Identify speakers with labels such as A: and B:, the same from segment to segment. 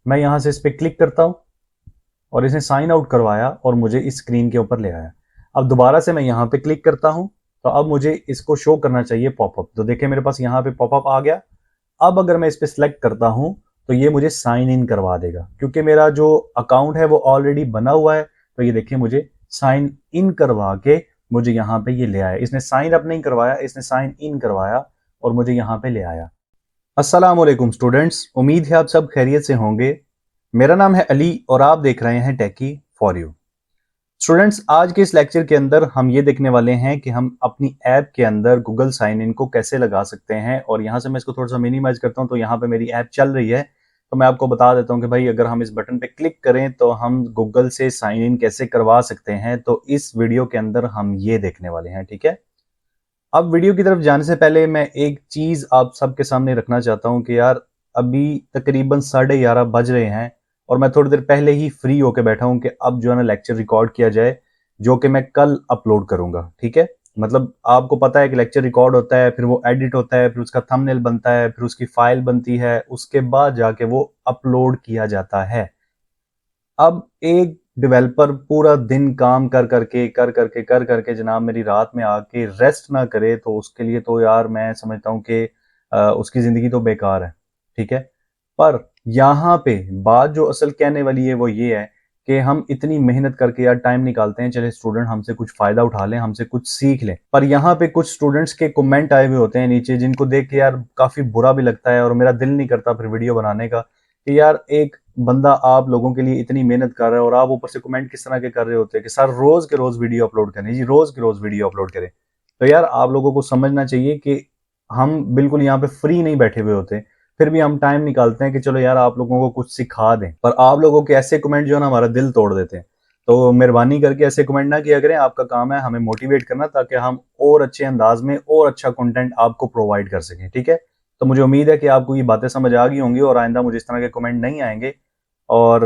A: मैं यहाँ से इस पर क्लिक करता हूँ और इसे साइन आउट करवाया और मुझे इस स्क्रीन के ऊपर ले आया। अब दोबारा से मैं यहाँ पे क्लिक करता हूँ तो अब मुझे इसको शो करना चाहिए पॉपअप। तो देखिए मेरे पास यहाँ पे पॉपअप आ गया। अब अगर मैं इस पर सिलेक्ट करता हूँ तो ये मुझे साइन इन करवा देगा, क्योंकि मेरा जो अकाउंट है वो ऑलरेडी बना हुआ है। तो ये देखिए मुझे साइन इन करवा के मुझे यहाँ पे ये ले आया। इसने साइन अप नहीं करवाया, इसने साइन इन करवाया और मुझे यहाँ पे ले आया। अस्सलाम वालेकुम स्टूडेंट्स, उम्मीद है आप सब खैरियत से होंगे। मेरा नाम है अली और आप देख रहे हैं टेकी फॉर यू। स्टूडेंट्स, आज के इस लेक्चर के अंदर हम ये देखने वाले हैं कि हम अपनी ऐप के अंदर गूगल साइन इन को कैसे लगा सकते हैं। और यहाँ से मैं इसको थोड़ा सा मिनिमाइज करता हूँ तो यहाँ पे मेरी ऐप चल रही है। तो मैं आपको बता देता हूँ कि भाई अगर हम इस बटन पे क्लिक करें तो हम गूगल से साइन इन कैसे करवा सकते हैं। तो इस वीडियो के अंदर हम ये देखने वाले हैं, ठीक है। अब वीडियो की तरफ जाने से पहले मैं एक चीज आप सबके सामने रखना चाहता हूं कि यार अभी तकरीबन 11:30 बज रहे हैं और मैं थोड़ी देर पहले ही फ्री होके बैठा हूं कि अब जो है ना लेक्चर रिकॉर्ड किया जाए, जो कि मैं कल अपलोड करूंगा, ठीक है। मतलब आपको पता है कि लेक्चर रिकॉर्ड होता है, फिर वो एडिट होता है, फिर उसका थंबनेल बनता है, फिर उसकी फाइल बनती है, उसके बाद जाके वो अपलोड किया जाता है। अब एक डेवलपर पूरा दिन काम कर करके जनाब मेरी रात में आके रेस्ट ना करे तो उसके लिए तो यार मैं समझता हूँ कि उसकी जिंदगी तो बेकार है, ठीक है। पर यहाँ पे बात जो असल कहने वाली है वो ये है कि हम इतनी मेहनत करके यार टाइम निकालते हैं, चले स्टूडेंट हमसे कुछ फायदा उठा लें, हमसे कुछ सीख लें। पर यहाँ पे कुछ स्टूडेंट्स के कमेंट आए हुए होते हैं नीचे, जिनको देख के यार काफी बुरा भी लगता है और मेरा दिल नहीं करता फिर वीडियो बनाने का कि यार एक बंदा आप लोगों के लिए इतनी मेहनत कर रहा है और आप ऊपर से कमेंट किस तरह के कर रहे होते हैं कि सर रोज के रोज वीडियो अपलोड करें जी, रोज के रोज वीडियो अपलोड करें। तो यार आप लोगों को समझना चाहिए कि हम बिल्कुल यहाँ पे फ्री नहीं बैठे हुए होते, फिर भी हम टाइम निकालते हैं कि चलो यार आप लोगों को कुछ सिखा दें। पर आप लोगों के ऐसे कमेंट जो है ना हमारा दिल तोड़ देते हैं। तो मेहरबानी करके ऐसे कमेंट ना किया करें। आपका काम है हमें मोटिवेट करना ताकि हम और अच्छे अंदाज में और अच्छा कंटेंट आपको प्रोवाइड कर सकें, ठीक है। तो मुझे उम्मीद है कि आपको ये बातें समझ आ गई होंगी और आइंदा मुझे इस तरह के कमेंट नहीं आएंगे। और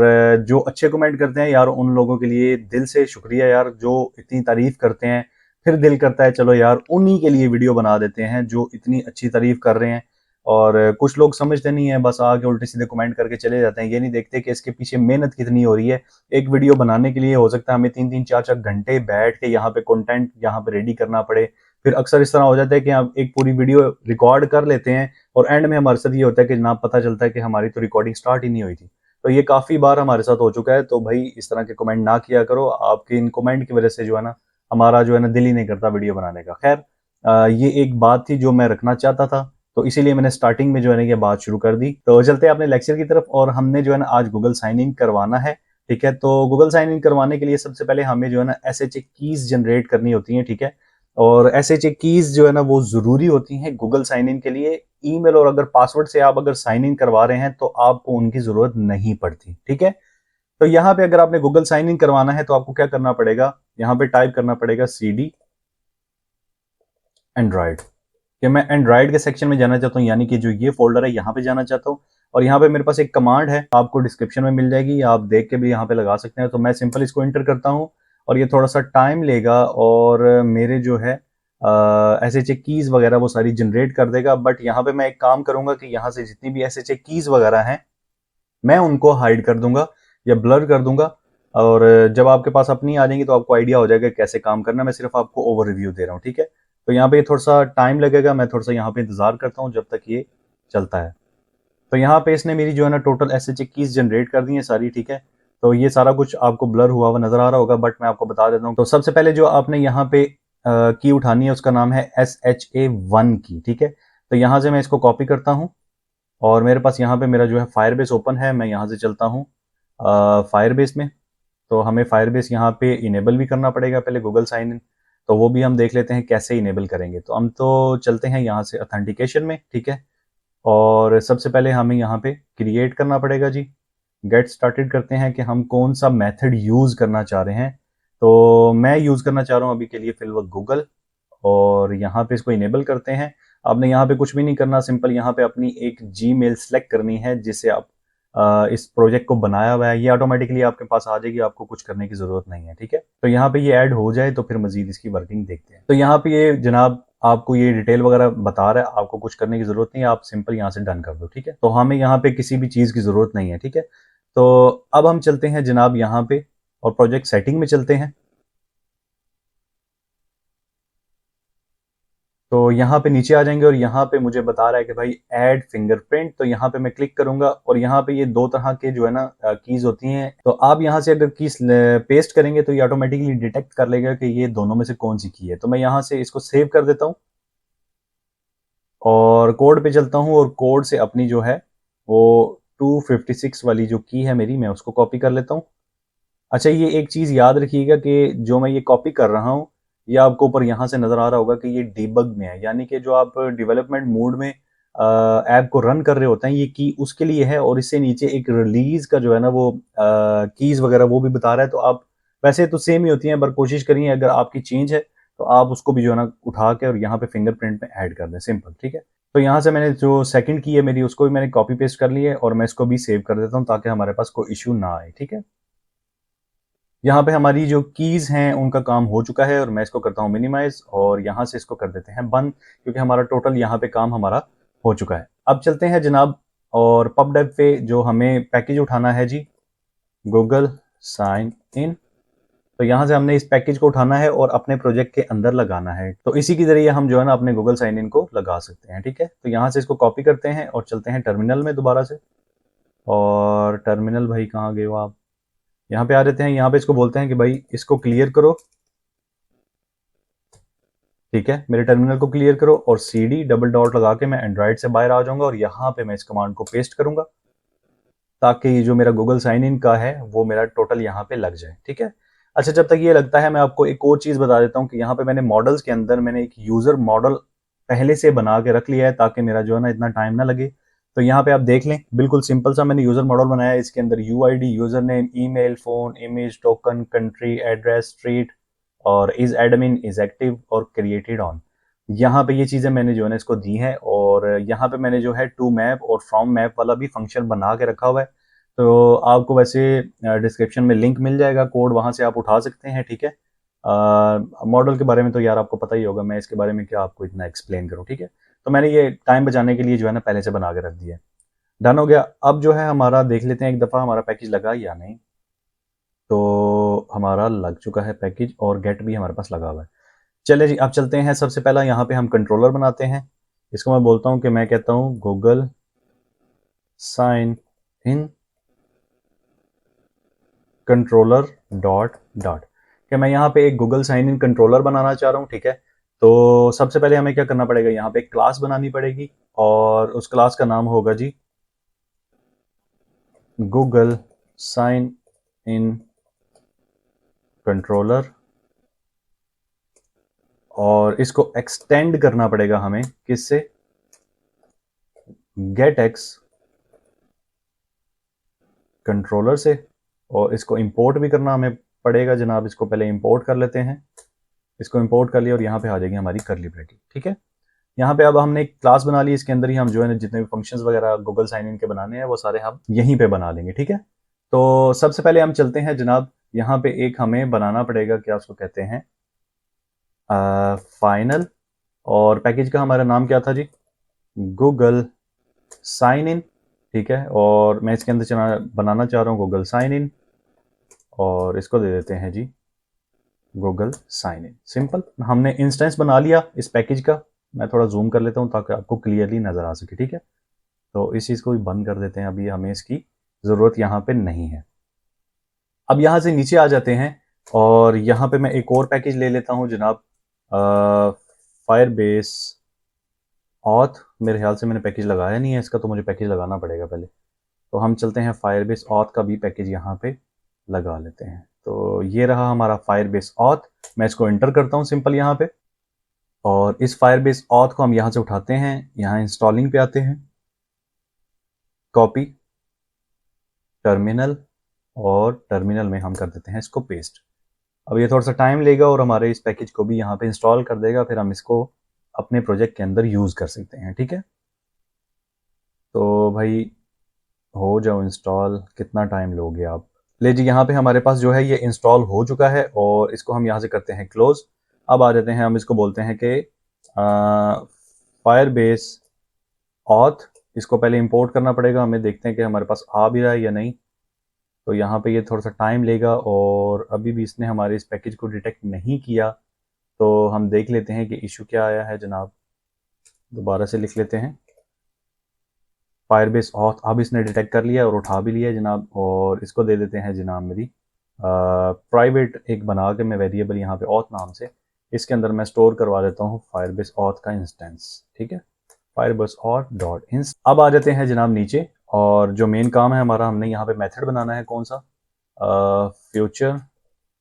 A: जो अच्छे कमेंट करते हैं यार उन लोगों के लिए दिल से शुक्रिया यार, जो इतनी तारीफ करते हैं। फिर दिल करता है चलो यार उन्हीं के लिए वीडियो बना देते हैं जो इतनी अच्छी तारीफ कर रहे हैं। और कुछ लोग समझते नहीं है, बस आके उल्टे सीधे कमेंट करके चले जाते हैं, ये नहीं देखते कि इसके पीछे मेहनत कितनी हो रही है। एक वीडियो बनाने के लिए हो सकता है हमें 3-3 4-4 घंटे बैठ के यहाँ पे कंटेंट यहाँ पे रेडी करना पड़े। फिर अक्सर इस तरह हो जाता है कि हम एक पूरी वीडियो रिकॉर्ड कर लेते हैं और एंड में हमारे साथ ये होता है कि जनाब पता चलता है कि हमारी तो रिकॉर्डिंग स्टार्ट ही नहीं हुई थी। तो ये काफी बार हमारे साथ हो चुका है। तो भाई इस तरह के कमेंट ना किया करो, आपके इन कमेंट की वजह से जो है ना हमारा जो है ना दिल ही नहीं करता वीडियो बनाने का। खैर ये एक बात थी जो मैं रखना चाहता था, तो इसीलिए मैंने स्टार्टिंग में जो है ना ये बात शुरू कर दी। तो चलते हैं अपने लेक्चर की तरफ और हमने जो है ना आज गूगल साइन इन करवाना है, ठीक है। तो गूगल साइन इन करवाने के लिए सबसे पहले हमें जो है ना SHA कीज जनरेट करनी होती है, ठीक है। और SHA कीज जो है ना वो जरूरी होती हैं गूगल साइन इन के लिए। ईमेल और अगर पासवर्ड से आप अगर साइन इन करवा रहे हैं तो आपको उनकी जरूरत नहीं पड़ती, ठीक है। तो यहाँ पे अगर आपने गूगल साइन इन करवाना है तो आपको क्या करना पड़ेगा, यहाँ पे टाइप करना पड़ेगा CD एंड्रॉइड। कि मैं एंड्रॉइड के सेक्शन में जाना चाहता हूँ, यानी कि जो ये फोल्डर है यहाँ पे जाना चाहता हूँ। और यहाँ पे मेरे पास एक कमांड है, आपको डिस्क्रिप्शन में मिल जाएगी, आप देख के भी यहाँ पे लगा सकते हैं। तो मैं सिंपल इसको इंटर करता हूँ और ये थोड़ा सा टाइम लेगा और मेरे जो है SHA कीज वगैरह वो सारी जनरेट कर देगा। बट यहाँ पे मैं एक काम करूंगा कि यहाँ से जितनी भी SHA कीज वगैरह हैं मैं उनको हाइड कर दूंगा या ब्लर कर दूंगा। और जब आपके पास अपनी आ जाएंगी तो आपको आइडिया हो जाएगा कैसे काम करना। मैं सिर्फ आपको ओवर रिव्यू दे रहा हूँ, ठीक है। तो यहाँ पे थोड़ा सा टाइम लगेगा, मैं थोड़ा सा यहाँ पे इंतजार करता हूँ जब तक ये चलता है। तो यहाँ पे इसने मेरी जो है ना टोटल SHA कीज जनरेट कर दी है सारी, ठीक है। तो ये सारा कुछ आपको ब्लर हुआ हुआ नजर आ रहा होगा, बट मैं आपको बता देता हूँ। तो सबसे पहले जो आपने यहाँ पे की उठानी है उसका नाम है SHA1 की, ठीक है। तो यहाँ से मैं इसको कॉपी करता हूँ और मेरे पास यहाँ पे मेरा जो है फायरबेस ओपन है। मैं यहाँ से चलता हूँ फायरबेस में। तो हमें फायरबेस यहाँ पे इनेबल भी करना पड़ेगा पहले गूगल साइन इन। तो वो भी हम देख लेते हैं कैसे इनेबल करेंगे। तो हम तो चलते हैं यहाँ से ऑथेंटिकेशन में, ठीक है। और सबसे पहले हमें यहाँ पे क्रिएट करना पड़ेगा जी। गेट स्टार्टेड करते हैं कि हम कौन सा मेथड यूज करना चाह रहे हैं। तो मैं यूज करना चाह रहा हूँ अभी के लिए फिलहाल गूगल। और यहाँ पे इसको इनेबल करते हैं। आपने यहाँ पे कुछ भी नहीं करना, सिंपल यहाँ पे अपनी एक जीमेल सेलेक्ट करनी है जिससे आप इस प्रोजेक्ट को बनाया हुआ है, ये ऑटोमेटिकली आपके पास आ जाएगी, आपको कुछ करने की जरूरत नहीं है, ठीक है। तो यहाँ पे ये ऐड हो जाए तो फिर मजीद इसकी वर्किंग देखते हैं। तो यहाँ पे ये जनाब आपको ये डिटेल वगैरह बता रहा है, आपको कुछ करने की ज़रूरत नहीं है, आप सिंपल यहाँ से डन कर दो, ठीक है। तो हमें यहाँ पे किसी भी चीज़ की ज़रूरत नहीं है, ठीक है। तो अब हम चलते हैं जनाब यहाँ पे और प्रोजेक्ट सेटिंग में चलते हैं। तो यहाँ पे नीचे आ जाएंगे और यहाँ पे मुझे बता रहा है कि भाई ऐड फिंगरप्रिंट, तो यहाँ पे मैं क्लिक करूंगा और यहाँ पे ये दो तरह के जो है ना कीज होती हैं। तो आप यहाँ से अगर कीज पेस्ट करेंगे तो ये ऑटोमेटिकली डिटेक्ट कर लेगा कि ये दोनों में से कौन सी की है। तो मैं यहाँ से इसको सेव कर देता हूँ और कोड पे चलता हूँ और कोड से अपनी जो है वो 256 वाली जो की है मेरी, मैं उसको कॉपी कर लेता हूँ। अच्छा, ये एक चीज़ याद रखिएगा कि जो मैं ये कॉपी कर रहा हूँ, ये आपको ऊपर यहाँ से नज़र आ रहा होगा कि ये डीबग में है, यानी कि जो आप डेवलपमेंट मोड में ऐप को रन कर रहे होते हैं, ये की उसके लिए है। और इससे नीचे एक रिलीज़ का जो है ना वो कीज़ वगैरह वो भी बता रहा है। तो आप वैसे तो सेम ही होती हैं, पर कोशिश करिए अगर आपकी चेंज है तो आप उसको भी जो है ना उठा के और यहाँ पे फिंगरप्रिंट में ऐड कर दें, सिंपल, ठीक है। तो यहाँ से मैंने जो सेकंड की है मेरी, उसको भी मैंने कॉपी पेस्ट कर लिया है और मैं इसको भी सेव कर देता हूँ ताकि हमारे पास कोई इशू ना आए, ठीक है। यहाँ पे हमारी जो कीज़ हैं उनका काम हो चुका है और मैं इसको करता हूँ मिनिमाइज और यहाँ से इसको कर देते हैं बंद, क्योंकि हमारा टोटल यहाँ पे काम हमारा हो चुका है। अब चलते हैं जनाब और पबडेव पे जो हमें पैकेज उठाना है जी, गूगल साइन इन। तो यहाँ से हमने इस पैकेज को उठाना है और अपने प्रोजेक्ट के अंदर लगाना है। तो इसी के जरिए हम जो है ना अपने गूगल साइन इन को लगा सकते हैं, ठीक है। तो यहाँ से इसको कॉपी करते हैं और चलते हैं टर्मिनल में दोबारा से। और टर्मिनल भाई कहाँ गए हो आप, यहाँ पे आ जाते हैं। यहाँ पे इसको बोलते हैं कि भाई इसको क्लियर करो, ठीक है, मेरे टर्मिनल को क्लियर करो और CD डबल डॉट लगा के मैं एंड्रॉइड से बाहर आ जाऊंगा और यहाँ पे मैं इस कमांड को पेस्ट करूंगा ताकि ये जो मेरा गूगल साइन इन का है वो मेरा टोटल यहाँ पे लग जाए, ठीक है। अच्छा, जब तक ये लगता है मैं आपको एक और चीज़ बता देता हूँ कि यहाँ पे मैंने मॉडल्स के अंदर मैंने एक यूज़र मॉडल पहले से बना के रख लिया है ताकि मेरा जो है ना इतना टाइम ना लगे। तो यहाँ पे आप देख लें, बिल्कुल सिंपल सा मैंने यूज़र मॉडल बनाया है। इसके अंदर UID, user name, email, phone, image, token, country, address, street और इज़ एडमिन, इज़ एक्टिव और क्रिएटेड ऑन। यहाँ पे ये चीज़ें मैंने जो है ना इसको दी हैं और यहाँ पे मैंने जो है टू मैप और फ्रॉम मैप वाला भी फंक्शन बना के रखा हुआ है। तो आपको वैसे डिस्क्रिप्शन में लिंक मिल जाएगा, कोड वहाँ से आप उठा सकते हैं, ठीक है। मॉडल के बारे में तो यार आपको पता ही होगा, मैं इसके बारे में क्या आपको इतना एक्सप्लेन करूँ, ठीक है। तो मैंने ये टाइम बचाने के लिए जो है ना पहले से बना के रख दिया है। डन हो गया। अब जो है हमारा देख लेते हैं एक दफ़ा हमारा पैकेज लगा या नहीं। तो हमारा लग चुका है पैकेज और गेट भी हमारे पास लगा हुआ है। चलिए जी, अब चलते हैं। सबसे पहला यहाँ पे हम कंट्रोलर बनाते हैं। इसको मैं बोलता हूँ कि मैं कहता हूँ Google sign in controller dot dot, कि मैं यहाँ पे एक गूगल साइन इन कंट्रोलर बनाना चाह रहा हूँ, ठीक है। तो सबसे पहले हमें क्या करना पड़ेगा, यहाँ पे एक क्लास बनानी पड़ेगी और उस क्लास का नाम होगा जी गूगल साइन इन कंट्रोलर और इसको एक्सटेंड करना पड़ेगा हमें किससे, गेट एक्स कंट्रोलर से। और इसको इंपोर्ट भी करना हमें पड़ेगा जनाब। इसको पहले इंपोर्ट कर लेते हैं। इसको इंपोर्ट कर लिया और यहाँ पे आ जाएगी हमारी करली ब्रैकेट, ठीक है। यहाँ पे अब हमने एक क्लास बना ली, इसके अंदर ही हम जो है ना जितने भी फंक्शंस वगैरह गूगल साइन इन के बनाने हैं वो सारे हम यहीं पे बना लेंगे, ठीक है। तो सबसे पहले हम चलते हैं जनाब, यहाँ पे एक हमें बनाना पड़ेगा, क्या उसको कहते हैं, फाइनल। और पैकेज का हमारा नाम क्या था जी, गूगल साइन इन, ठीक है। और मैं इसके अंदर बनाना चाह रहा हूँ गूगल साइन इन और इसको दे देते हैं जी गूगल साइन इन। सिंपल, हमने इंस्टेंस बना लिया इस पैकेज का। मैं थोड़ा जूम कर लेता हूँ ताकि आपको क्लियरली नज़र आ सके, ठीक है। तो इस चीज़ को भी बंद कर देते हैं, अभी हमें इसकी ज़रूरत यहाँ पे नहीं है। अब यहाँ से नीचे आ जाते हैं और यहाँ पे मैं एक और पैकेज ले लेता हूँ जनाब, फायरबेस ऑथ। मेरे ख्याल से मैंने पैकेज लगाया नहीं है इसका, तो मुझे पैकेज लगाना पड़ेगा पहले। तो हम चलते हैं फायरबेस ऑथ का भी पैकेज यहाँ पे लगा लेते हैं। तो ये रहा हमारा फायरबेस ऑथ। मैं इसको एंटर करता हूँ सिंपल यहाँ पे और इस फायरबेस ऑथ को हम यहाँ से उठाते हैं, यहाँ इंस्टॉलिंग पे आते हैं, कॉपी, टर्मिनल और टर्मिनल में हम कर देते हैं इसको पेस्ट। अब ये थोड़ा सा टाइम लेगा और हमारे इस पैकेज को भी यहाँ पे इंस्टॉल कर देगा, फिर हम इसको अपने प्रोजेक्ट के अंदर यूज़ कर सकते हैं, ठीक है। तो भाई हो जाओ इंस्टॉल, कितना टाइम लोगे आप। ले जी, यहाँ पे हमारे पास जो है ये इंस्टॉल हो चुका है और इसको हम यहाँ से करते हैं क्लोज। अब आ जाते हैं, हम इसको बोलते हैं कि फायरबेस ऑथ, इसको पहले इंपोर्ट करना पड़ेगा हमें, देखते हैं कि हमारे पास आ भी रहा है या नहीं। तो यहाँ पे ये थोड़ा सा टाइम लेगा और अभी भी इसने हमारे इस पैकेज को डिटेक्ट नहीं किया। तो हम देख लेते हैं कि इशू क्या आया है जनाब। दोबारा से लिख लेते हैं फायरबेस ऑथ, अब इसने डिटेक्ट कर लिया और उठा भी लिया जनाब। और इसको दे देते हैं जनाब मेरी प्राइवेट एक बना के मैं वेरिएबल यहाँ पे ऑथ नाम से, इसके अंदर मैं स्टोर करवा देता हूँ फायरबेस ऑथ का इंस्टेंस। ठीक है, फायरबेस ऑथ डॉट इंस्ट। अब आ जाते हैं जनाब नीचे, और जो मेन काम है हमारा, हमने यहाँ पे मेथड बनाना है कौन सा, फ्यूचर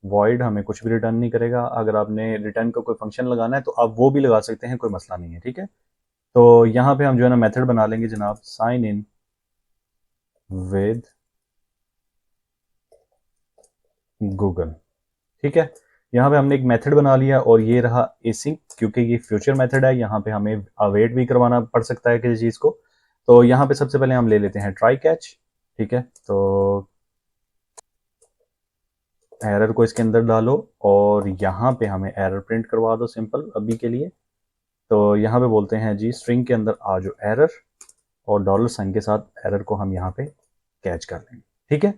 A: वॉइड, हमें कुछ भी रिटर्न नहीं करेगा। अगर आपने रिटर्न का कोई फंक्शन लगाना है तो आप वो भी लगा सकते हैं, कोई मसला नहीं है। ठीक है, तो यहाँ पे हम जो है ना मेथड बना लेंगे जनाब, साइन इन विद गूगल। ठीक है, यहाँ पे हमने एक मेथड बना लिया और ये रहा एसिंक, क्योंकि ये फ्यूचर मेथड है, यहाँ पे हमें अवेट भी करवाना पड़ सकता है किसी चीज़ को। तो यहाँ पे सबसे पहले हम ले लेते हैं ट्राई कैच। ठीक है, तो एरर को इसके अंदर डालो और यहाँ पे हमें एरर प्रिंट करवा दो सिंपल अभी के लिए। तो यहाँ पे बोलते हैं जी स्ट्रिंग के अंदर आ जो एरर, और डॉलर साइन के साथ एरर को हम यहाँ पे कैच कर लेंगे। ठीक है,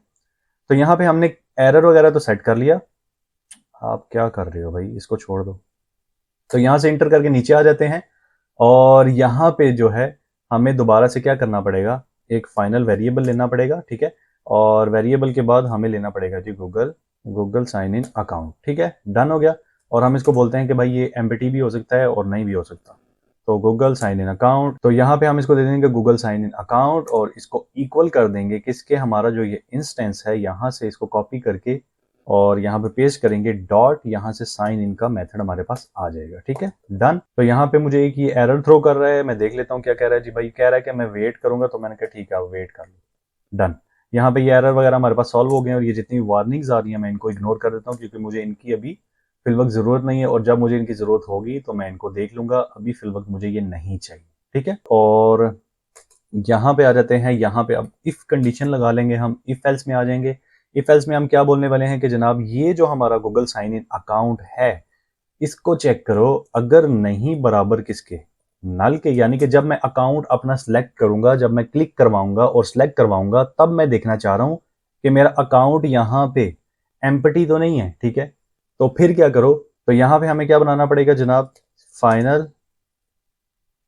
A: तो यहाँ पे हमने एरर वगैरह तो सेट कर लिया। आप क्या कर रहे हो भाई, इसको छोड़ दो। तो यहाँ से इंटर करके नीचे आ जाते हैं, और यहाँ पे जो है हमें दोबारा से क्या करना पड़ेगा, एक फाइनल वेरिएबल लेना पड़ेगा। ठीक है, और वेरिएबल के बाद हमें लेना पड़ेगा जी गूगल साइन इन अकाउंट। ठीक है, डन हो गया। और हम इसको बोलते हैं कि भाई ये एम्प्टी भी हो सकता है और नहीं भी हो सकता। तो गूगल साइन इन अकाउंट, तो यहाँ पे हम इसको दे देंगे गूगल साइन इन अकाउंट, और इसको इक्वल कर देंगे किसके, हमारा जो ये इंस्टेंस है, यहाँ से इसको कॉपी करके और यहाँ पे पेस्ट करेंगे डॉट, यहाँ से साइन इन का मेथड हमारे पास आ जाएगा। ठीक है, डन। तो यहाँ पे मुझे एक ये एरर थ्रो कर रहा है, मैं देख लेता हूँ क्या कह रहा है जी। भाई कह रहा है कि मैं वेट करूंगा, तो मैंने कहा ठीक है, वेट कर लो, डन। यहाँ पे ये एरर वगैरह हमारे पास सॉल्व हो गए, और ये जितनी वार्निंग्स आ रही है मैं इनको इग्नोर कर देता हूँ, क्योंकि मुझे इनकी अभी फिलवक्त जरूरत नहीं है, और जब मुझे इनकी जरूरत होगी तो मैं इनको देख लूंगा, अभी फिलवक्त मुझे ये नहीं चाहिए। ठीक है, और यहाँ पे आ जाते हैं, यहाँ पे अब इफ कंडीशन लगा लेंगे हम, इफ एल्स में आ जाएंगे। इफ एल्स में हम क्या बोलने वाले हैं कि जनाब ये जो हमारा गूगल साइन इन अकाउंट है, इसको चेक करो, अगर नहीं बराबर किसके, नल के, यानी कि जब मैं अकाउंट अपना सिलेक्ट करूंगा, जब मैं क्लिक करवाऊंगा और सिलेक्ट करवाऊंगा, तब मैं देखना चाह रहा हूं कि मेरा अकाउंट यहाँ पे एम्प्टी तो नहीं है। ठीक है, तो फिर क्या करो, तो यहाँ पे हमें क्या बनाना पड़ेगा जनाब, final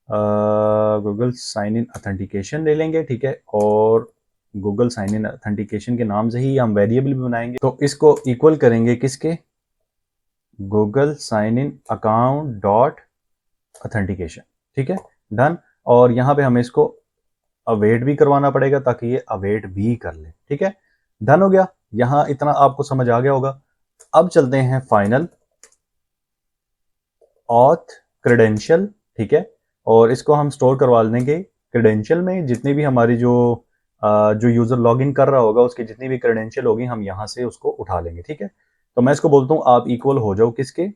A: Google sign in authentication ले लेंगे। ठीक है, और गूगल साइन इन ऑथेंटिकेशन के नाम से ही हम वेरिएबल भी बनाएंगे, तो इसको इक्वल करेंगे किसके, Google sign in account dot authentication. ठीक है, डन। और यहाँ पे हमें इसको अवेट भी करवाना पड़ेगा ताकि ये अवेट भी कर ले। ठीक है, डन हो गया। यहाँ इतना आपको समझ आ गया होगा। अब चलते हैं फाइनल ऑथ क्रेडेंशियल। ठीक है, और इसको हम स्टोर करवा लेंगे क्रेडेंशियल में, जितनी भी हमारी जो यूजर लॉगिन कर रहा होगा उसकी जितनी भी क्रेडेंशियल होगी हम यहाँ से उसको उठा लेंगे। ठीक है, तो मैं इसको बोलता हूँ आप इक्वल हो जाओ किसके,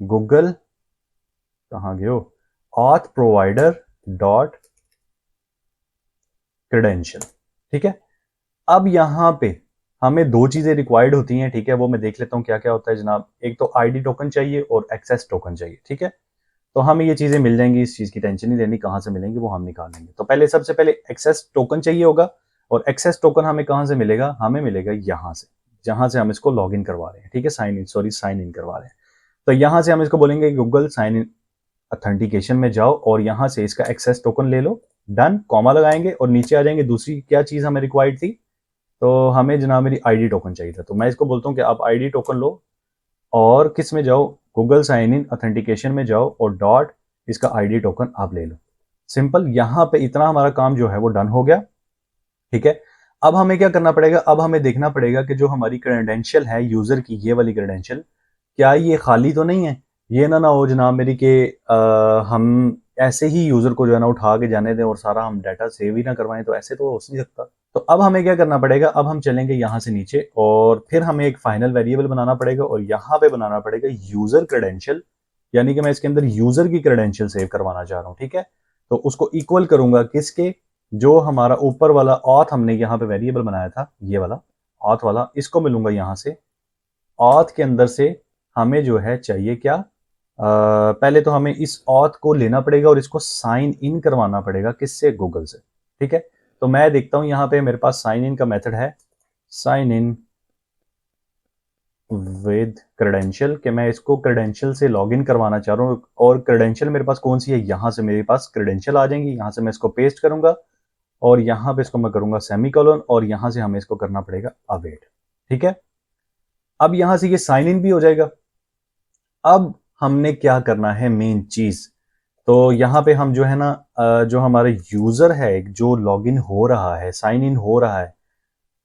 A: गूगल, कहाँ गए हो, ऑथ प्रोवाइडर डॉट क्रेडेंशियल। ठीक है, अब यहाँ पे हमें दो चीजें रिक्वायर्ड होती हैं। ठीक है, वो मैं देख लेता हूँ क्या क्या होता है जनाब। एक तो आईडी टोकन चाहिए और एक्सेस टोकन चाहिए। ठीक है, तो हमें ये चीजें मिल जाएंगी, इस चीज की टेंशन नहीं लेनी, कहाँ से मिलेंगी वो हम निकाल लेंगे। तो पहले सबसे पहले एक्सेस टोकन चाहिए होगा, और एक्सेस टोकन हमें कहाँ से मिलेगा, हमें मिलेगा यहाँ से, जहां से हम इसको लॉग इन करवा रहे हैं। ठीक है, साइन इन करवा रहे हैं। तो यहाँ से हम इसको बोलेंगे गूगल साइन इन ऑथेंटिकेशन में जाओ और यहाँ से इसका एक्सेस टोकन ले लो, डन, कॉमा लगाएंगे और नीचे आ जाएंगे। दूसरी क्या चीज हमें रिक्वायर्ड थी, तो हमें जनाब मेरी आईडी टोकन चाहिए था, तो मैं इसको बोलता हूँ कि आप आईडी टोकन लो और किस में जाओ, गूगल साइन इन ऑथेंटिकेशन में जाओ और डॉट इसका आईडी टोकन आप ले लो। सिंपल, यहां पे इतना हमारा काम जो है वो डन हो गया। ठीक है, अब हमें क्या करना पड़ेगा, अब हमें देखना पड़ेगा कि जो हमारी क्रेडेंशियल है यूजर की, ये वाली क्रेडेंशियल, क्या ये खाली तो नहीं है। ये ना हो जनाब मेरी के हम ऐसे ही यूजर को जो है ना उठा के जाने दें और सारा हम डाटा सेव ही ना करवाएं, तो ऐसे तो हो नहीं सकता। तो अब हमें क्या करना पड़ेगा, अब हम चलेंगे यहाँ से नीचे और फिर हमें एक फाइनल वेरिएबल बनाना पड़ेगा और यहाँ पे बनाना पड़ेगा यूजर क्रेडेंशियल, यानी कि मैं इसके अंदर यूजर की क्रेडेंशियल सेव करवाना चाह रहा हूँ। ठीक है, तो उसको इक्वल करूंगा किसके, जो हमारा ऊपर वाला ऑथ हमने यहाँ पे वेरिएबल बनाया था, ये वाला ऑथ वाला, इसको मिलूंगा यहाँ से। ऑथ के अंदर से हमें जो है चाहिए क्या, पहले तो हमें इस ऑथ को लेना पड़ेगा और इसको साइन इन करवाना पड़ेगा, किससे? गूगल से। ठीक है, तो मैं देखता हूं यहाँ पे मेरे पास साइन इन का मेथड है, साइन इन विद क्रेडेंशियल, कि मैं इसको क्रेडेंशियल से लॉगिन करवाना चाह रहा हूँ। और क्रेडेंशियल मेरे पास कौन सी है? यहाँ से मेरे पास क्रेडेंशियल आ जाएंगी, यहाँ से मैं इसको पेस्ट करूंगा और यहाँ पे इसको मैं करूंगा सेमीकोलन और यहाँ से हमें इसको करना पड़ेगा अवेट। ठीक है, अब यहाँ से ये साइन इन भी हो जाएगा। अब हमने क्या करना है, मेन चीज, तो यहाँ पे हम जो है ना, जो हमारा यूजर है जो लॉगिन हो रहा है, साइन इन हो रहा है,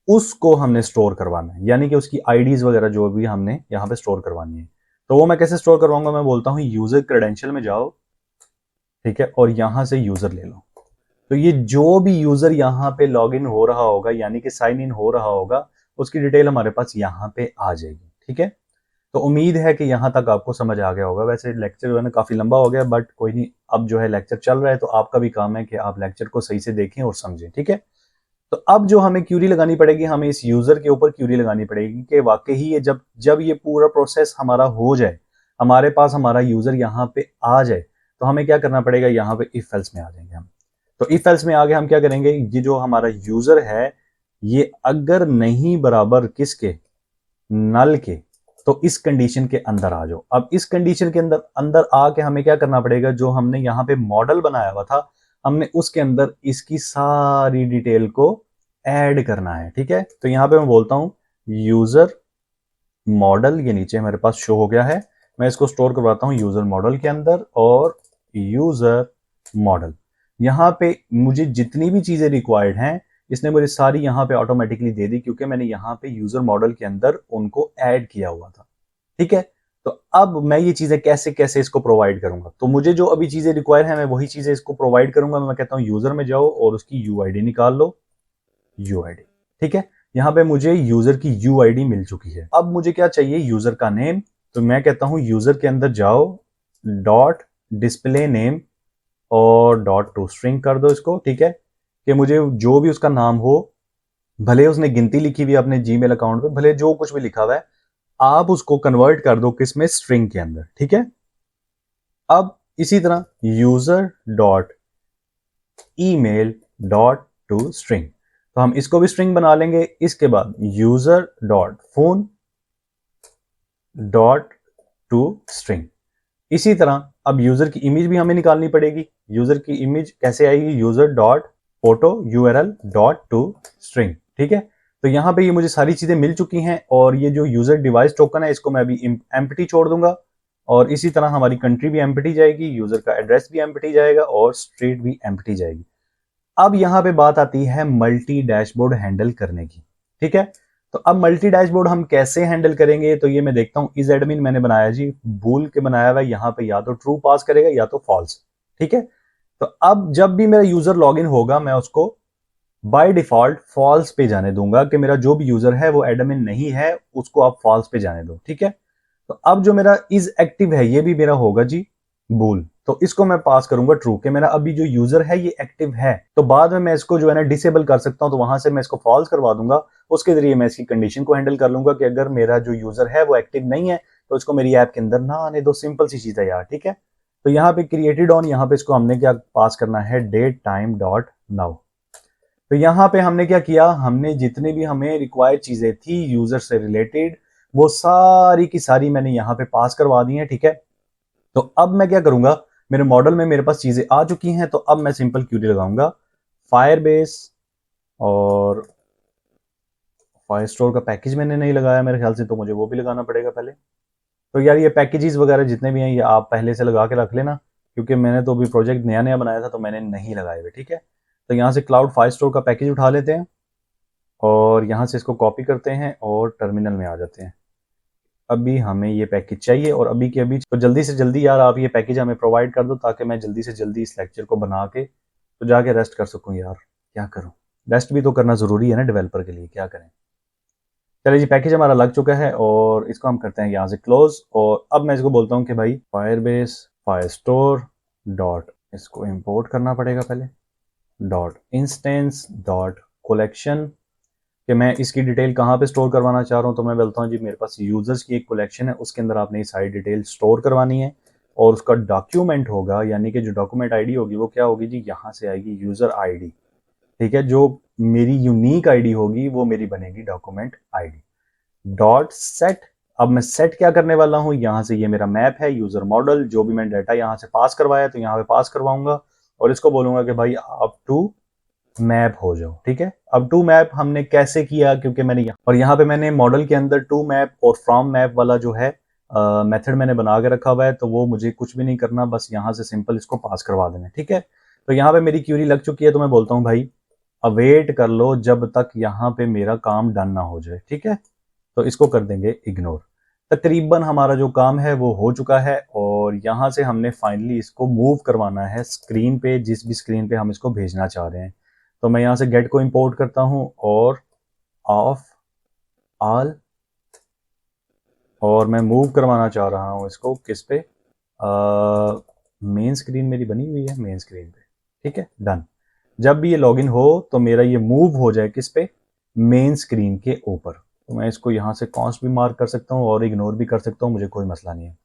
A: उसको हमने स्टोर करवाना है, यानी कि उसकी आईडीज वगैरह जो भी हमने यहाँ पे स्टोर करवानी है। तो वो मैं कैसे स्टोर करवाऊंगा? मैं बोलता हूँ यूजर क्रेडेंशियल में जाओ, ठीक है, और यहां से यूजर ले लो। तो ये जो भी यूजर यहाँ पे लॉग इन हो रहा होगा, यानी कि साइन इन हो रहा होगा, उसकी डिटेल हमारे पास यहाँ पे आ जाएगी। ठीक है, तो उम्मीद है कि यहाँ तक आपको समझ आ गया होगा। वैसे लेक्चर जो है ना काफी लंबा हो गया, बट कोई नहीं, अब जो है लेक्चर चल रहा है तो आपका भी काम है कि आप लेक्चर को सही से देखें और समझें। ठीक है, तो अब जो हमें क्यूरी लगानी पड़ेगी, हमें इस यूजर के ऊपर क्यूरी लगानी पड़ेगी कि वाकई ही ये जब जब ये पूरा प्रोसेस हमारा हो जाए, हमारे पास हमारा यूजर यहाँ पे आ जाए, तो हमें क्या करना पड़ेगा? यहाँ पे इफ एल्स में आ जाएंगे हम। तो इफ एल्स में आगे हम क्या करेंगे? ये जो हमारा यूजर है, ये अगर नहीं बराबर किसके? नल के, तो इस कंडीशन के अंदर आ जाओ। अब इस कंडीशन के अंदर अंदर आके हमें क्या करना पड़ेगा? जो हमने यहाँ पे मॉडल बनाया हुआ था, हमने उसके अंदर इसकी सारी डिटेल को ऐड करना है। ठीक है, तो यहाँ पे मैं बोलता हूं यूजर मॉडल, ये नीचे मेरे पास शो हो गया है, मैं इसको स्टोर करवाता हूं यूजर मॉडल के अंदर। और यूजर मॉडल, यहाँ पे मुझे जितनी भी चीजें रिक्वायर्ड हैं, इसने मुझे सारी यहाँ पे ऑटोमेटिकली दे दी, क्योंकि मैंने यहाँ पे यूजर मॉडल के अंदर उनको ऐड किया हुआ था। ठीक है, तो अब मैं ये चीजें कैसे कैसे इसको प्रोवाइड करूंगा? तो मुझे जो अभी चीजें रिक्वायर है, मैं वही चीजें इसको प्रोवाइड करूंगा। मैं कहता हूं यूजर में जाओ और उसकी यूआईडी निकाल लो, यूआईडी। ठीक है, यहाँ पे मुझे यूजर की यूआईडी मिल चुकी है। अब मुझे क्या चाहिए? यूजर का नेम। तो मैं कहता हूं यूजर के अंदर जाओ, डॉट डिस्प्ले नेम और डॉट टू स्ट्रिंग कर दो इसको। ठीक है, कि मुझे जो भी उसका नाम हो, भले उसने गिनती लिखी हुई है अपने जीमेल अकाउंट पे, भले जो कुछ भी लिखा हुआ है, आप उसको कन्वर्ट कर दो किसमें? स्ट्रिंग के अंदर। ठीक है, अब इसी तरह user dot email dot to string, तो हम इसको भी स्ट्रिंग बना लेंगे। इसके बाद user dot phone dot to string. इसी तरह अब यूजर की इमेज भी हमें निकालनी पड़ेगी। यूजर की इमेज कैसे आएगी? User dot photo URL dot to string. ठीक है, तो यहां पे ये मुझे सारी चीजें मिल चुकी हैं। और ये जो यूजर डिवाइस टोकन है, इसको मैं अभी एम्प्टी छोड़ दूंगा। और इसी तरह हमारी कंट्री भी एम्प्टी जाएगी, यूजर का एड्रेस भी एम्प्टी जाएगा और स्ट्रीट भी एम्प्टी जाएगी। अब यहां पे बात आती है मल्टी डैशबोर्ड हैंडल करने की। ठीक है, तो अब मल्टी डैशबोर्ड हम कैसे हैंडल करेंगे? तो ये मैं देखता हूं, इज एडमिन मैंने बनाया जी, भूल के बनाया हुआ। यहां पे या तो ट्रू पास करेगा या तो फॉल्स। ठीक है, तो अब जब भी मेरा यूजर लॉगिन होगा, मैं उसको बाय डिफॉल्ट फॉल्स पे जाने दूंगा, कि मेरा जो भी यूजर है वो एडमिन नहीं है, उसको आप फॉल्स पे जाने दो। ठीक है, तो अब जो मेरा इज एक्टिव है, ये भी मेरा होगा जी बूल, तो इसको मैं पास करूंगा ट्रू, कि मेरा अभी जो यूजर है ये एक्टिव है। तो बाद में मैं इसको जो है ना डिसेबल कर सकता हूं, तो वहां से मैं इसको फॉल्स करवा दूंगा। उसके जरिए मैं इसकी कंडीशन को हैंडल कर लूंगा कि अगर मेरा जो यूजर है वो एक्टिव नहीं है, तो इसको मेरी ऐप के अंदर ना आने दो। सिंपल सी चीज है यार। ठीक है, तो यहाँ पे क्रिएटेड ऑन, यहाँ पे इसको हमने क्या पास करना है? Date time dot now. तो यहाँ पे हमने क्या किया? हमने जितने भी हमें रिक्वायर्ड चीजें थी यूजर से रिलेटेड, वो सारी की सारी मैंने यहाँ पे पास करवा दी है। ठीक है, तो अब मैं क्या करूंगा? मेरे मॉडल में मेरे पास चीजें आ चुकी हैं, तो अब मैं सिंपल क्यूरी लगाऊंगा फायरबेस। और फायरस्टोर का पैकेज मैंने नहीं लगाया मेरे ख्याल से, तो मुझे वो भी लगाना पड़ेगा पहले। तो यार ये पैकेजेस वगैरह जितने भी हैं, ये आप पहले से लगा के रख लेना, क्योंकि मैंने तो अभी प्रोजेक्ट नया नया बनाया था, तो मैंने नहीं लगाए हुए। ठीक है, तो यहाँ से क्लाउड फायरस्टोर का पैकेज उठा लेते हैं और यहाँ से इसको कॉपी करते हैं और टर्मिनल में आ जाते हैं। अभी हमें ये पैकेज चाहिए और अभी के अभी, तो जल्दी से जल्दी यार आप ये पैकेज हमें प्रोवाइड कर दो, ताकि मैं जल्दी से जल्दी इस लेक्चर को बना के तो जाके रेस्ट कर सकूं। यार क्या करूं, रेस्ट भी तो करना जरूरी है ना डेवलपर के लिए, क्या करें। चलिए जी, पैकेज हमारा लग चुका है और इसको हम करते हैं यहाँ से क्लोज। और अब मैं इसको बोलता हूँ कि भाई फायरबेस फायरस्टोर डॉट, इसको इंपोर्ट करना पड़ेगा पहले, डॉट इंस्टेंस डॉट कलेक्शन, कि मैं इसकी डिटेल कहाँ पे स्टोर करवाना चाह रहा हूँ। तो मैं बोलता हूँ जी मेरे पास यूजर्स की एक कलेक्शन है, उसके अंदर आपने ये सारी डिटेल स्टोर करवानी है। और उसका डॉक्यूमेंट होगा, यानी कि जो डॉक्यूमेंट आईडी होगी वो क्या होगी जी, यहाँ से आएगी यूजर आईडी। ठीक है, जो मेरी यूनिक आईडी होगी वो मेरी बनेगी डॉक्यूमेंट आईडी। डॉट सेट, अब मैं सेट क्या करने वाला हूं, यहां से ये मेरा मैप है, यूजर मॉडल, जो भी मैं डाटा यहां से पास करवाया तो यहां पे पास करवाऊंगा और इसको बोलूंगा कि भाई अप टू मैप हो जाओ। ठीक है, अब टू मैप हमने कैसे किया, क्योंकि मैंने यहाँ पे मैंने मॉडल के अंदर टू मैप और फ्रॉम मैप वाला जो है मेथड मैंने बना के रखा हुआ है, तो वो मुझे कुछ भी नहीं करना, बस यहाँ से सिंपल इसको पास करवा देना। ठीक है, तो यहाँ पे मेरी क्यूरी लग चुकी है, तो मैं बोलता हूँ भाई अवेट कर लो जब तक यहाँ पे मेरा काम डन ना हो जाए। ठीक है, तो इसको कर देंगे इग्नोर। तकरीबन हमारा जो काम है वो हो चुका है और यहाँ से हमने फाइनली इसको मूव करवाना है स्क्रीन पे, जिस भी स्क्रीन पे हम इसको भेजना चाह रहे हैं। तो मैं यहाँ से गेट को इंपोर्ट करता हूँ और ऑफ ऑल, और मैं मूव करवाना चाह रहा हूँ इसको किस पे, मेन स्क्रीन मेरी बनी हुई है, मेन स्क्रीन पे। ठीक है, डन। जब भी ये लॉगिन हो तो मेरा ये मूव हो जाए किस पे, मेन स्क्रीन के ऊपर। तो मैं इसको यहाँ से कॉन्स्ट भी मार्क कर सकता हूँ और इग्नोर भी कर सकता हूँ, मुझे कोई मसला नहीं है।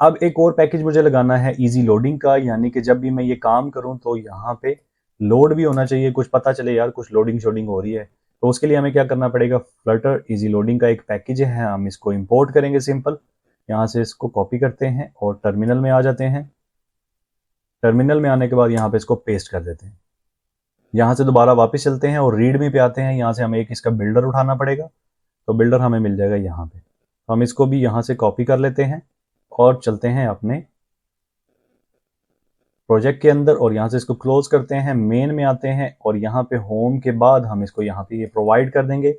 A: अब एक और पैकेज मुझे लगाना है इजी लोडिंग का, यानी कि जब भी मैं ये काम करूँ तो यहाँ पे लोड भी होना चाहिए, कुछ पता चले यार कुछ लोडिंग शोडिंग हो रही है। तो उसके लिए हमें क्या करना पड़ेगा, फ्लटर इजी लोडिंग का एक पैकेज है, हम इसको इंपोर्ट करेंगे सिंपल। यहाँ से इसको कॉपी करते हैं और टर्मिनल में आ जाते हैं। टर्मिनल में आने के बाद यहाँ पे इसको पेस्ट कर देते हैं। यहाँ से दोबारा वापस चलते हैं और रीड में पे आते हैं। यहाँ से हमें एक इसका बिल्डर उठाना पड़ेगा, तो बिल्डर हमें मिल जाएगा यहाँ पे। तो हम इसको भी यहाँ से कॉपी कर लेते हैं और चलते हैं अपने प्रोजेक्ट के अंदर और यहाँ से इसको क्लोज करते हैं, मेन में आते हैं और यहाँ पे होम के बाद हम इसको यहाँ पे ये प्रोवाइड कर देंगे।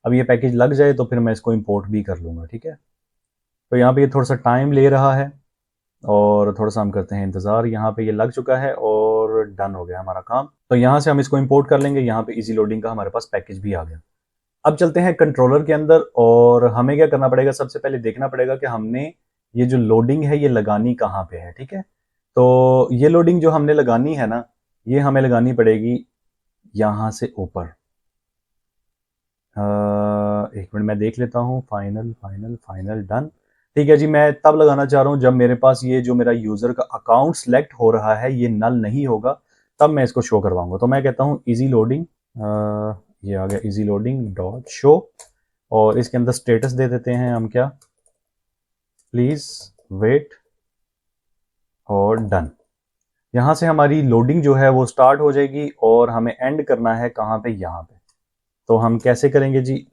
A: अब ये पैकेज लग जाए तो फिर मैं इसको इंपोर्ट भी कर लूँगा। ठीक है, तो यहाँ पे ये थोड़ा सा टाइम ले रहा है और थोड़ा सा हम करते हैं इंतज़ार। यहाँ पे ये लग चुका है और डन हो गया हमारा काम। तो यहाँ से हम इसको इंपोर्ट कर लेंगे। यहाँ पे इजी लोडिंग का हमारे पास पैकेज भी आ गया। अब चलते हैं कंट्रोलर के अंदर और हमें क्या करना पड़ेगा, सबसे पहले देखना पड़ेगा कि हमने ये जो लोडिंग है ये लगानी कहाँ पे है। ठीक है, तो ये लोडिंग जो हमने लगानी है ना, ये हमें लगानी पड़ेगी यहाँ से ऊपर। एक मिनट मैं देख लेता हूँ, फाइनल फाइनल फाइनल डन। ठीक है जी, मैं तब लगाना चाह रहा हूँ जब मेरे पास ये जो मेरा यूज़र का अकाउंट सेलेक्ट हो रहा है ये नल नहीं होगा, तब मैं इसको शो करवाऊंगा। तो मैं कहता हूँ इजी लोडिंग, ये आ गया इजी लोडिंग डॉट शो और इसके अंदर स्टेटस दे देते हैं हम क्या, प्लीज वेट और डन। यहाँ से हमारी लोडिंग जो है वो स्टार्ट हो जाएगी और हमें एंड करना है कहाँ पे, यहाँ पे। तो हम कैसे करेंगे जी,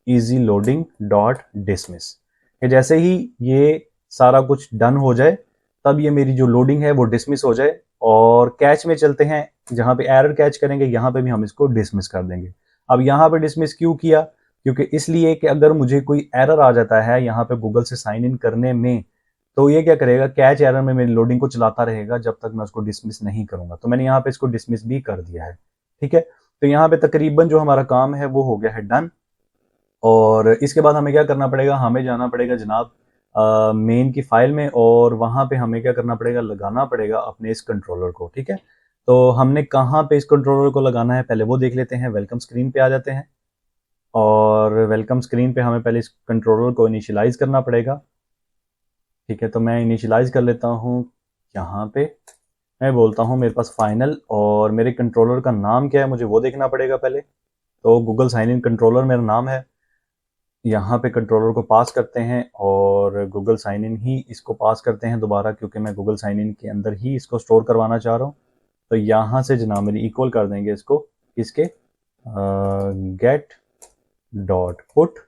A: इजी लोडिंग डॉट डिसमिस। जैसे ही ये सारा कुछ डन हो जाए तब ये मेरी जो लोडिंग है वो डिसमिस हो जाए और कैच में चलते हैं, जहाँ पे एरर कैच करेंगे यहाँ पे भी हम इसको डिसमिस कर देंगे। अब यहाँ पे डिसमिस क्यों किया, क्योंकि इसलिए कि अगर मुझे कोई एरर आ जाता है यहाँ पे गूगल से साइन इन करने में, तो ये क्या करेगा, कैच एरर में मेरी लोडिंग को चलाता रहेगा जब तक मैं उसको डिसमिस नहीं करूंगा। तो मैंने यहाँ पे इसको डिसमिस भी कर दिया है। ठीक है, तो यहाँ पे तकरीबन जो हमारा काम है वो हो गया है डन। और इसके बाद हमें क्या करना पड़ेगा, हमें जाना पड़ेगा जनाब मेन की फाइल में और वहाँ पे हमें क्या करना पड़ेगा, लगाना पड़ेगा अपने इस कंट्रोलर को। ठीक है, तो हमने कहाँ पे इस कंट्रोलर को लगाना है पहले वो देख लेते हैं। वेलकम स्क्रीन पे आ जाते हैं और वेलकम स्क्रीन पे हमें पहले इस कंट्रोलर को इनिशियलाइज करना पड़ेगा। ठीक है, तो मैं इनिशियलाइज कर लेता हूँ यहाँ पे। मैं बोलता हूँ मेरे पास फाइनल और मेरे कंट्रोलर का नाम क्या है मुझे वो देखना पड़ेगा पहले। तो गूगल साइन इन कंट्रोलर मेरा नाम है। यहाँ पे कंट्रोलर को पास करते हैं और गूगल साइन इन ही इसको पास करते हैं दोबारा, क्योंकि मैं गूगल साइन इन के अंदर ही इसको स्टोर करवाना चाह रहा हूँ। तो यहाँ से जनाब मेरी इक्वल कर देंगे इसको इसके गेट डॉट पुट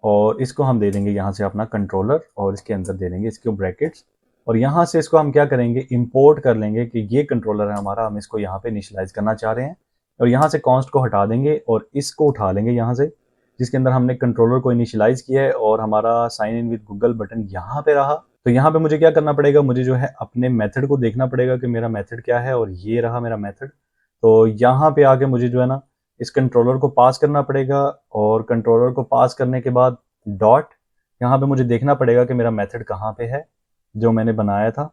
A: और इसको हम दे देंगे यहाँ से अपना कंट्रोलर और इसके अंदर दे देंगे इसके ब्रैकेट्स और यहाँ से इसको हम क्या करेंगे, इंपोर्ट कर लेंगे कि ये कंट्रोलर है हमारा, हम इसको यहाँ पे इनिशियलाइज करना चाह रहे हैं। और यहाँ से कॉन्स्ट को हटा देंगे और इसको उठा लेंगे यहाँ से, जिसके अंदर हमने कंट्रोलर को इनिशियलाइज किया है और हमारा sign in with Google button यहाँ पे रहा। तो यहाँ पे मुझे क्या करना पड़ेगा, मुझे जो है अपने मेथड को देखना पड़ेगा कि मेरा मेथड क्या है और ये रहा मेरा मेथड। तो यहाँ पे आके मुझे जो है ना इस कंट्रोलर को पास करना पड़ेगा और कंट्रोलर को पास करने के बाद डॉट, यहाँ पे मुझे देखना पड़ेगा कि मेरा मेथड कहाँ पे है जो मैंने बनाया था।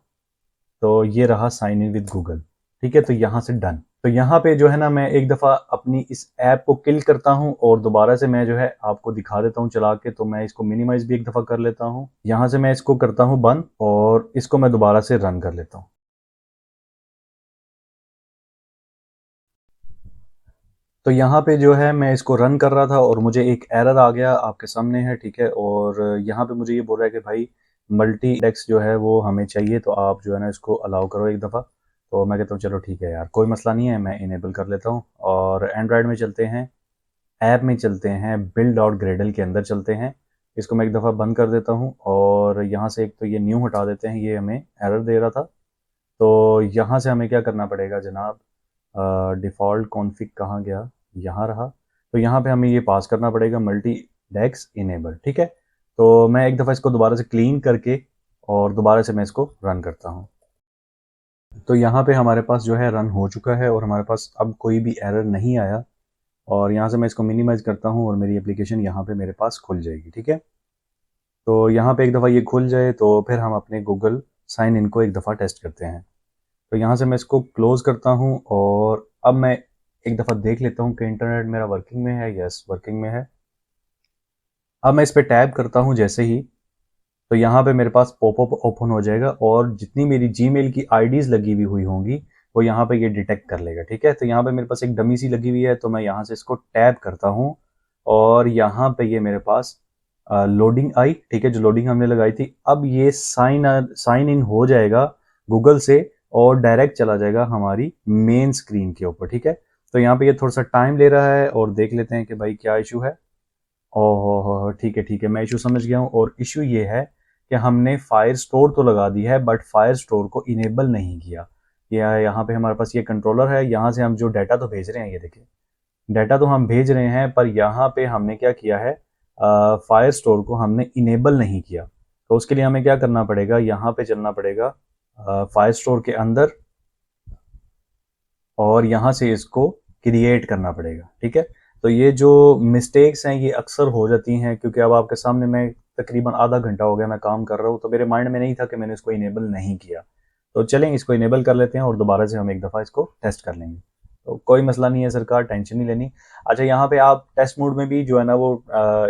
A: तो ये रहा साइन इन विद गूगल। ठीक है, तो यहाँ से डन। तो यहाँ पे जो है ना, मैं एक दफ़ा अपनी इस ऐप को किल करता हूँ और दोबारा से मैं जो है आपको दिखा देता हूँ चला के। तो मैं इसको मिनिमाइज़ भी एक दफ़ा कर लेता हूँ। यहाँ से मैं इसको करता हूँ बंद और इसको मैं दोबारा से रन कर लेता हूँ। तो यहाँ पे जो है मैं इसको रन कर रहा था और मुझे एक एरर आ गया, आपके सामने है, ठीक है। और यहाँ पे मुझे ये बोल रहा है कि भाई मल्टी इंडेक्स जो है वो हमें चाहिए, तो आप जो है ना इसको अलाउ करो एक दफ़ा। तो मैं कहता हूँ चलो ठीक है यार, कोई मसला नहीं है, मैं इनेबल कर लेता हूँ। और एंड्रॉयड में चलते हैं, ऐप में चलते हैं, बिल्ड डॉट ग्रेडल के अंदर चलते हैं। इसको मैं एक दफ़ा बंद कर देता हूँ और यहाँ से एक तो ये न्यू हटा देते हैं, ये हमें एरर दे रहा था। तो यहाँ से हमें क्या करना पड़ेगा जनाब, डिफ़ॉल्ट कॉन्फ़िग कहाँ गया, यहाँ रहा। तो यहाँ पे हमें ये पास करना पड़ेगा मल्टी डेक्स इनेबल, ठीक है। तो मैं एक दफ़ा इसको दोबारा से क्लीन करके और दोबारा से मैं इसको रन करता हूँ। तो यहाँ पे हमारे पास जो है रन हो चुका है और हमारे पास अब कोई भी एरर नहीं आया। और यहाँ से मैं इसको मिनिमाइज़ करता हूँ और मेरी एप्लीकेशन यहाँ पे मेरे पास खुल जाएगी, ठीक है। तो यहाँ पे एक दफ़ा ये खुल जाए तो फिर हम अपने गूगल साइन इन को एक दफ़ा टेस्ट करते हैं। तो यहाँ से मैं इसको क्लोज़ करता हूँ और अब मैं एक दफ़ा देख लेता हूँ कि इंटरनेट मेरा वर्किंग में है। यस, वर्किंग में है। अब मैं इस पे टैब करता हूँ जैसे ही, तो यहाँ पे मेरे पास पॉपअप ओपन हो जाएगा और जितनी मेरी जीमेल की आईडीज़ लगी हुई होंगी वो यहाँ पे ये डिटेक्ट कर लेगा, ठीक है। तो यहाँ पे मेरे पास एक डमी सी लगी हुई है, तो मैं यहाँ से इसको टैब करता हूँ और यहाँ पे ये मेरे पास लोडिंग आई, ठीक है, जो लोडिंग हमने लगाई थी। अब ये साइन इन हो जाएगा गूगल से और डायरेक्ट चला जाएगा हमारी मेन स्क्रीन के ऊपर, ठीक है। तो यहाँ पे ये थोड़ा सा टाइम ले रहा है और देख लेते हैं कि भाई क्या इशू है। ओहो हो, ठीक है ठीक है, मैं इशू समझ गया हूँ। और इशू ये है कि हमने फायर स्टोर तो लगा दी है बट फायर स्टोर को इनेबल नहीं किया। यहाँ पे हमारे पास ये कंट्रोलर है, यहाँ से हम जो डाटा तो भेज रहे हैं, ये देखिए डाटा तो हम भेज रहे हैं, पर यहाँ पे हमने क्या किया है, फायर स्टोर को हमने इनेबल नहीं किया। तो उसके लिए हमें क्या करना पड़ेगा, यहाँ पे चलना पड़ेगा फायर स्टोर के अंदर और यहाँ से इसको क्रिएट करना पड़ेगा, ठीक है। तो ये जो मिस्टेक्स हैं ये अक्सर हो जाती हैं, क्योंकि अब आपके सामने मैं तकरीबन आधा घंटा हो गया मैं काम कर रहा हूँ, तो मेरे माइंड में नहीं था कि मैंने इसको इनेबल नहीं किया। तो चलें इसको इनेबल कर लेते हैं और दोबारा से हम एक दफ़ा इसको टेस्ट कर लेंगे। तो कोई मसला नहीं है सरकार, टेंशन नहीं लेनी। अच्छा, यहाँ पे आप टेस्ट मोड में भी जो है ना वो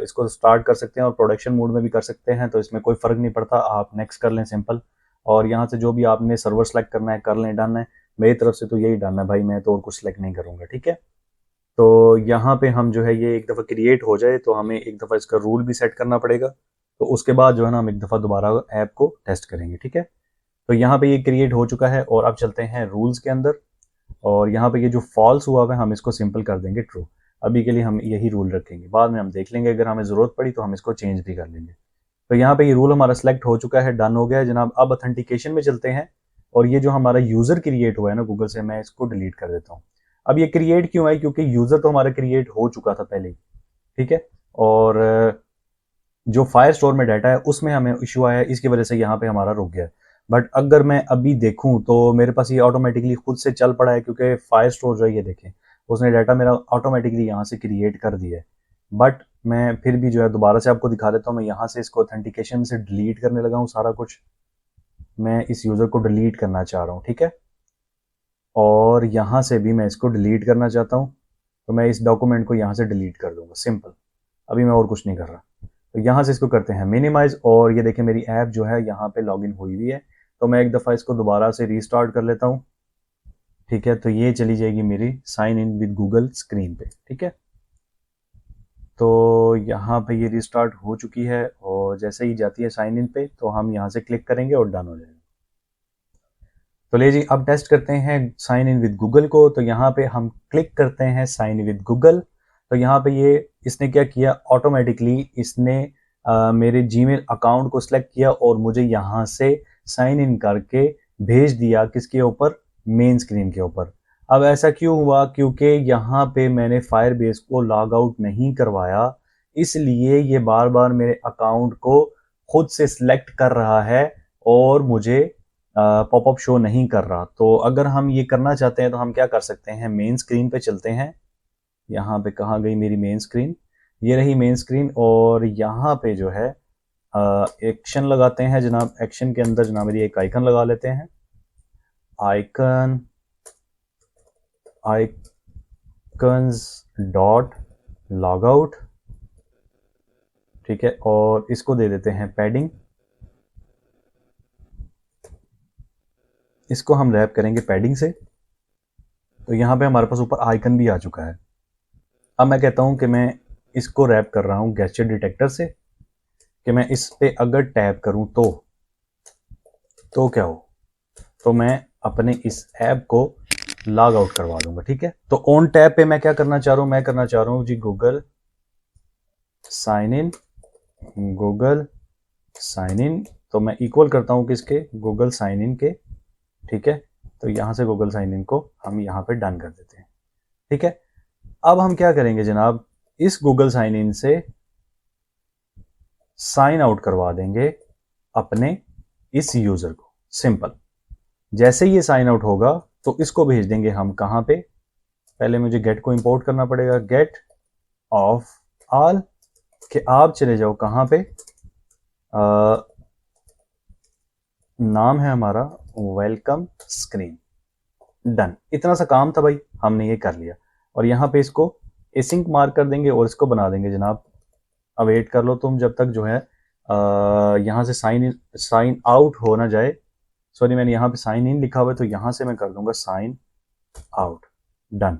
A: इसको स्टार्ट कर सकते हैं और प्रोडक्शन मोड में भी कर सकते हैं, तो इसमें कोई फ़र्क नहीं पड़ता, आप नेक्स्ट कर लें सिंपल। और यहाँ से जो भी आपने सर्वर सेलेक्ट करना है कर लें, डन है। मेरी तरफ से तो यही डन है भाई, मैं तो और कुछ सेलेक्ट नहीं करूँगा, ठीक है। तो यहाँ पे हम जो है ये एक दफ़ा क्रिएट हो जाए तो हमें एक दफ़ा इसका रूल भी सेट करना पड़ेगा। तो उसके बाद जो है ना हम एक दफ़ा दोबारा ऐप को टेस्ट करेंगे, ठीक है। तो यहाँ पे ये क्रिएट हो चुका है और अब चलते हैं रूल्स के अंदर। और यहाँ पे ये जो फॉल्स हुआ है हम इसको सिंपल कर देंगे ट्रू। अभी के लिए हम यही रूल रखेंगे, बाद में हम देख लेंगे, अगर हमें ज़रूरत पड़ी तो हम इसको चेंज भी कर लेंगे। तो यहाँ पे ये रूल हमारा सेलेक्ट हो चुका है, डन हो गया है जनाब। अब ऑथेंटिकेशन में चलते हैं और ये जो हमारा यूज़र क्रिएट हुआ है ना गूगल से, मैं इसको डिलीट कर देता हूँ। अब ये क्रिएट क्यों है, क्योंकि यूज़र तो हमारा क्रिएट हो चुका था पहले ही, ठीक है। और जो फायर स्टोर में डाटा है उसमें हमें इशू आया है, इसकी वजह से यहाँ पे हमारा रुक गया। बट अगर मैं अभी देखूँ तो मेरे पास ये ऑटोमेटिकली खुद से चल पड़ा है, क्योंकि फायर स्टोर जो है ये देखें उसने डाटा मेरा ऑटोमेटिकली यहाँ से क्रिएट कर दिया है। बट मैं फिर भी जो है दोबारा से आपको दिखा देता हूँ, मैं यहाँ से इसको ऑथेंटिकेशन से डिलीट करने लगा हूँ सारा कुछ। मैं इस यूज़र को डिलीट करना चाह रहा हूँ, ठीक है। और यहाँ से भी मैं इसको डिलीट करना चाहता हूँ, तो मैं इस डॉक्यूमेंट को यहाँ से डिलीट कर दूंगा, सिंपल। अभी मैं और कुछ नहीं कर रहा। तो यहाँ से इसको करते हैं मिनिमाइज़ और ये देखिए मेरी ऐप जो है यहाँ पे लॉगिन हुई हुई है। तो मैं एक दफ़ा इसको दोबारा से रीस्टार्ट कर लेता हूँ, ठीक है। तो ये चली जाएगी मेरी sign in with Google screen पे, ठीक है। तो यहाँ पे ये रिस्टार्ट हो चुकी है और जैसे ही जाती है साइन इन पे तो हम यहाँ से क्लिक करेंगे और डन हो जाएगा। तो ले जी, अब टेस्ट करते हैं साइन इन विद गूगल को। तो यहाँ पे हम क्लिक करते हैं साइन इन विद गूगल। तो यहाँ पे ये इसने क्या किया, ऑटोमेटिकली इसने मेरे जीमेल अकाउंट को सिलेक्ट किया और मुझे यहाँ से साइन इन करके भेज दिया किसके ऊपर, मेन स्क्रीन के ऊपर। अब ऐसा क्यों हुआ, क्योंकि यहाँ पे मैंने फायरबेस को लॉग आउट नहीं करवाया, इसलिए ये बार बार मेरे अकाउंट को खुद से सिलेक्ट कर रहा है और मुझे पॉपअप शो नहीं कर रहा। तो अगर हम ये करना चाहते हैं तो हम क्या कर सकते हैं, मेन स्क्रीन पे चलते हैं। यहाँ पे कहाँ गई मेरी मेन स्क्रीन, ये रही मेन स्क्रीन। और यहाँ पे जो है एक्शन लगाते हैं जनाब। एक्शन के अंदर जनाब मेरी एक आइकन लगा लेते हैं, icon icons dot log out, ठीक है, और इसको दे देते हैं पैडिंग, इसको हम रैप करेंगे पैडिंग से। तो यहाँ पे हमारे पास ऊपर आइकन भी आ चुका है। अब मैं कहता हूँ कि मैं इसको रैप कर रहा हूँ गेस्चर डिटेक्टर से, कि मैं इस पे अगर टैप करूँ तो क्या हो, तो मैं अपने इस ऐप को लॉग आउट करवा दूंगा, ठीक है। तो ऑन टैब पे मैं क्या करना चाह रहा हूँ, मैं करना चाह रहा हूँ जी Google sign in, Google sign in, तो मैं इक्वल करता हूँ किसके, गूगल साइन इन के, ठीक है। तो यहां से गूगल साइन इन को हम यहाँ पे डन कर देते हैं, ठीक है। अब हम क्या करेंगे जनाब, इस गूगल साइन इन से साइन आउट करवा देंगे अपने इस यूजर को, सिंपल। जैसे ये साइन आउट होगा तो इसको भेज देंगे हम कहां पे, पहले मुझे गेट को इंपोर्ट करना पड़ेगा, गेट ऑफ ऑल, कि आप चले जाओ कहां पे, नाम है हमारा वेलकम स्क्रीन, डन। इतना सा काम था भाई, हमने ये कर लिया। और यहाँ पे इसको एसिंक मार्क कर देंगे और इसको बना देंगे जनाब, अवेट कर लो तुम जब तक जो है यहाँ से साइन आउट हो ना जाए। सॉरी, मैंने यहाँ पे साइन इन लिखा हुआ है, तो यहाँ से मैं कर दूंगा साइन आउट, डन।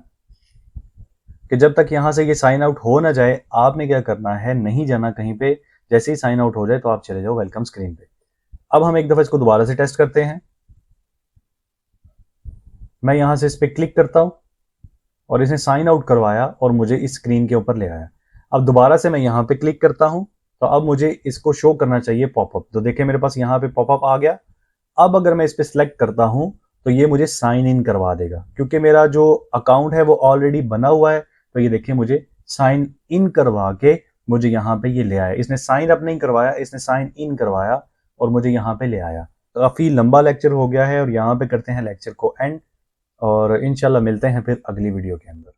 A: कि जब तक यहाँ से ये साइन आउट हो ना जाए आपने क्या करना है, नहीं जाना कहीं पे, जैसे ही साइन आउट हो जाए तो आप चले जाओ वेलकम स्क्रीन पे। अब हम एक दफा इसको दोबारा से टेस्ट करते हैं। मैं यहां से इस पर क्लिक करता हूं और इसने साइन आउट करवाया और मुझे इस स्क्रीन के ऊपर ले आया। अब दोबारा से मैं यहां पे क्लिक करता हूं तो अब मुझे इसको शो करना चाहिए पॉपअप, तो देखिए मेरे पास यहां पे पॉपअप आ गया। अब अगर मैं इस पर सिलेक्ट करता हूं तो ये मुझे साइन इन करवा देगा, क्योंकि मेरा जो अकाउंट है वो ऑलरेडी बना हुआ है। तो ये देखिए मुझे साइन इन करवा के मुझे यहाँ पे ये ले आया। इसने साइन अप नहीं करवाया, इसने साइन इन करवाया और मुझे यहाँ पे ले आया। तो काफी लंबा लेक्चर हो गया है और यहाँ पे करते हैं लेक्चर को एंड, और इंशाल्लाह मिलते हैं फिर अगली वीडियो के अंदर।